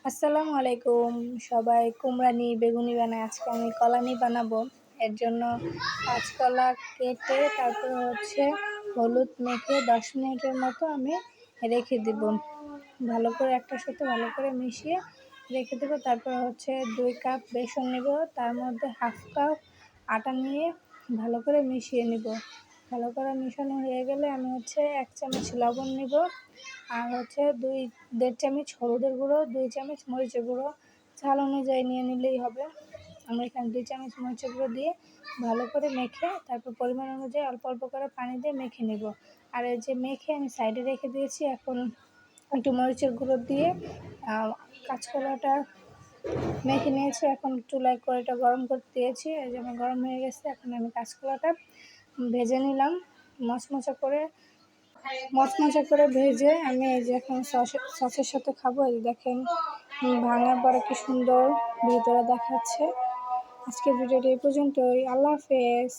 আসসালামু আলাইকুম। সবাই কুমড়া নিয়ে বেগুনি বানায়, আজকে আমি কলানি বানাবো। এর জন্য কাঁচকলা কেটে তারপর হলুদ মেখে 10 মিনিটের মতো আমি রেখে দিব। ভালো করে একটার সাথে ভালো করে মিশিয়ে রেখে দেবো। তারপর 2 কাপ বেসন নেব, তার মধ্যে হাফ কাপ আটা নিয়ে ভালো করে মিশিয়ে নিব। ভালো করে মিশানো হয়ে গেলে আমি 1 চামচ লবণ নিব, আর 1.5 চামচ হলুদের গুঁড়ো, 2 চামচ মরিচের গুঁড়ো, ঝাল অনুযায়ী নিয়ে নিলেই হবে। আমরা এখানে 2 চামচ মরিচের গুঁড়ো দিয়ে ভালো করে মেখে তারপর পরিমাণ অনুযায়ী অল্প অল্প করে পানি দিয়ে মেখে নেব। আর এই যে মেখে আমি সাইডে রেখে দিয়েছি, এখন একটু মরিচের গুঁড়ো দিয়ে কাঁচকলাটা মেখে নিয়েছি। এখন চুলায় কড়াইটা গরম করতে দিয়েছি, এই যেমন গরম হয়ে গেছে। এখন আমি কাঁচকলাটা ভেজে নিলাম মচমচে করে ভেজে আমি এই যে এখন সসের সাথে খাবো। এই দেখেন ভাঙার পরে কি সুন্দর ভিতরে দেখাচ্ছে। আজকের ভিডিওটা এই পর্যন্তই। আল্লাহ হাফেজ।